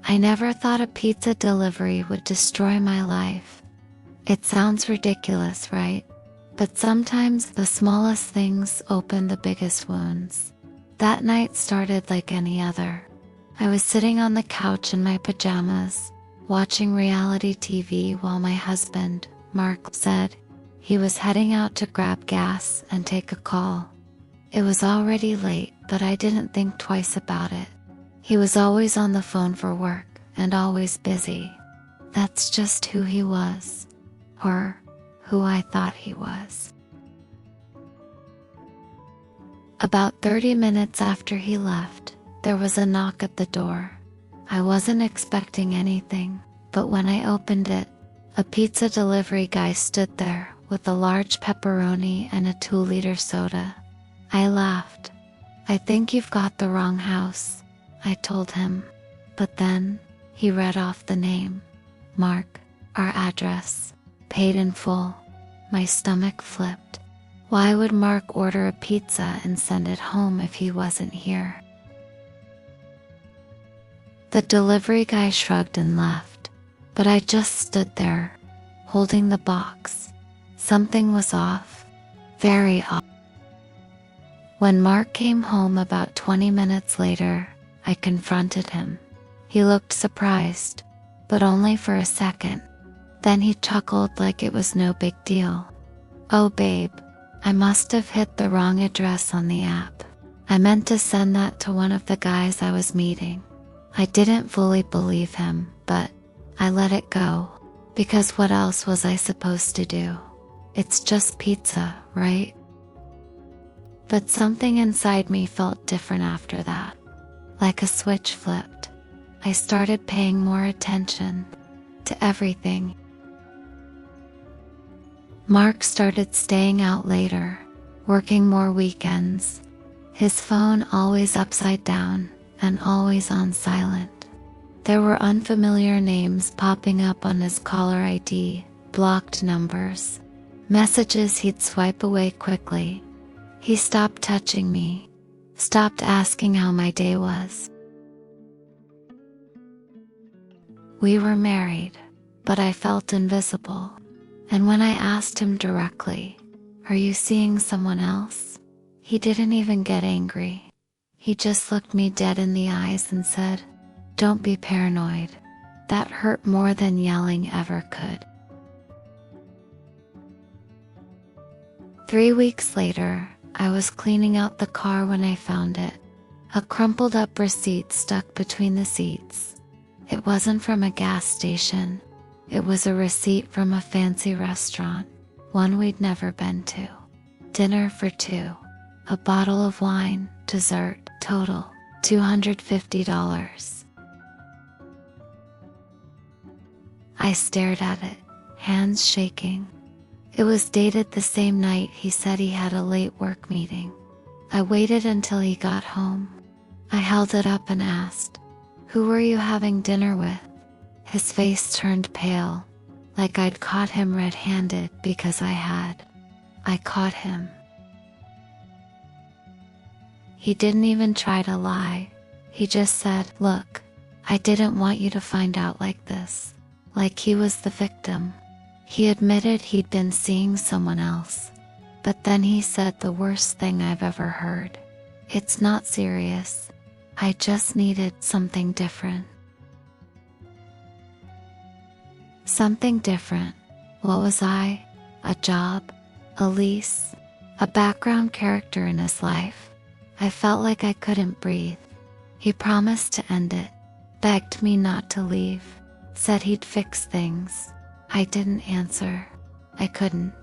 I never thought a pizza delivery would destroy my life. It sounds ridiculous, right? But sometimes the smallest things open the biggest wounds. That night started like any other. I was sitting on the couch in my pajamas, watching reality TV while my husband, Mark, said he was heading out to grab gas and take a call. It was already late, but I didn't think twice about it. He was always on the phone for work and always busy. That's just who he was, or who I thought he was. About 30 minutes after he left, there was a knock at the door. I wasn't expecting anything, but when I opened it, a pizza delivery guy stood there with a large pepperoni and a 2-liter soda. I laughed. "I think you've got the wrong house," I told him. But then he read off the name, Mark, our address, paid in full. My stomach flipped. Why would Mark order a pizza and send it home if he wasn't here? The delivery guy shrugged and left, but I just stood there, holding the box. Something was off, very off. When Mark came home about 20 minutes later, I confronted him. He looked surprised, but only for a second. Then he chuckled like it was no big deal. "Oh babe, I must have hit the wrong address on the app. I meant to send that to one of the guys I was meeting." I didn't fully believe him, but I let it go, because what else was I supposed to do? It's just pizza, right? But something inside me felt different after that. Like a switch flipped. I started paying more attention to everything. Mark started staying out later, working more weekends. His phone always upside down and always on silent. There were unfamiliar names popping up on his caller ID, blocked numbers, messages he'd swipe away quickly. He stopped touching me, stopped asking how my day was. We were married, but I felt invisible. And when I asked him directly, "Are you seeing someone else?" he didn't even get angry. He just looked me dead in the eyes and said, "Don't be paranoid." That hurt more than yelling ever could. 3 weeks later, I was cleaning out the car when I found it. A crumpled up receipt stuck between the seats. It wasn't from a gas station. It was a receipt from a fancy restaurant, one we'd never been to. Dinner for 2, a bottle of wine, dessert, total $250. I stared at it, hands shaking. It was dated the same night he said he had a late work meeting. I waited until he got home. I held it up and asked, "Who were you having dinner with?" His face turned pale, like I'd caught him red-handed because I had. I caught him. He didn't even try to lie. He just said, "Look, I didn't want you to find out like this." Like he was the victim. He admitted he'd been seeing someone else. But then he said the worst thing I've ever heard. "It's not serious. I just needed something different." Something different. What was I? A job? A lease? A background character in his life? I felt like I couldn't breathe. He promised to end it, begged me not to leave, said he'd fix things. I didn't answer. I couldn't.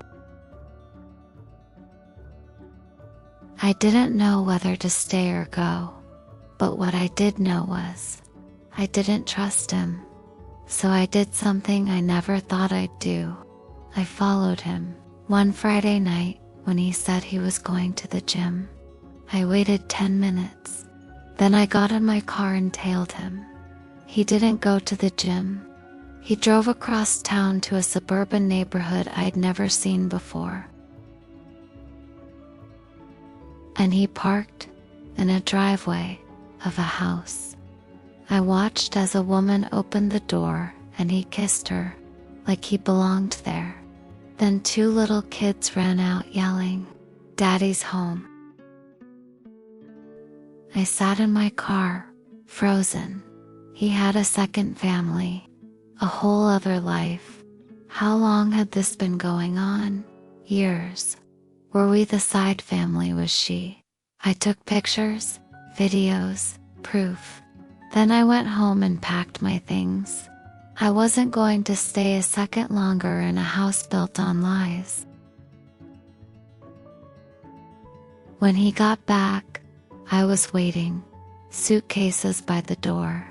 I didn't know whether to stay or go, but what I did know was I didn't trust him. So I did something I never thought I'd do. I followed him. One Friday night, when he said he was going to the gym, I waited 10 minutes. Then I got in my car and tailed him. He didn't go to the gym. He drove across town to a suburban neighborhood I'd never seen before. And he parked in a driveway of a house. I watched as a woman opened the door and he kissed her like he belonged there. Then two little kids ran out yelling, "Daddy's home." I sat in my car, frozen. He had a second family, a whole other life. How long had this been going on? Years. Were we the side family, was she? I took pictures, videos, proof. Then I went home and packed my things. I wasn't going to stay a second longer in a house built on lies. When he got back, I was waiting, suitcases by the door.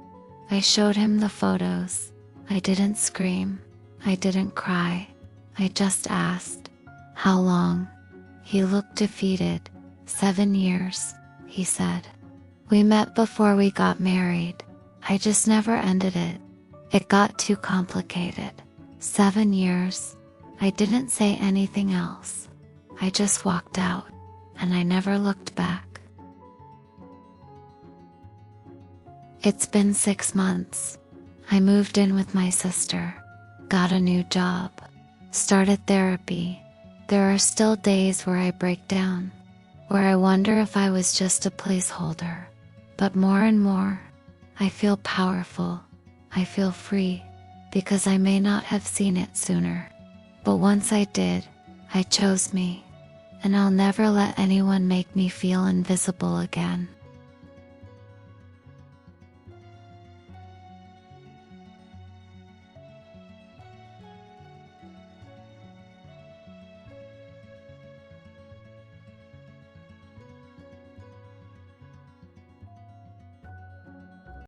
I showed him the photos. I didn't scream. I didn't cry. I just asked, "How long?" He looked defeated. 7 years, he said. We met before we got married. I just never ended it. It got too complicated. 7 years. I didn't say anything else. I just walked out, and I never looked back. It's been 6 months. I moved in with my sister, got a new job, started therapy. There are still days where I break down, where I wonder if I was just a placeholder. But more and more, I feel powerful. I feel free, because I may not have seen it sooner. But once I did, I chose me, and I'll never let anyone make me feel invisible again.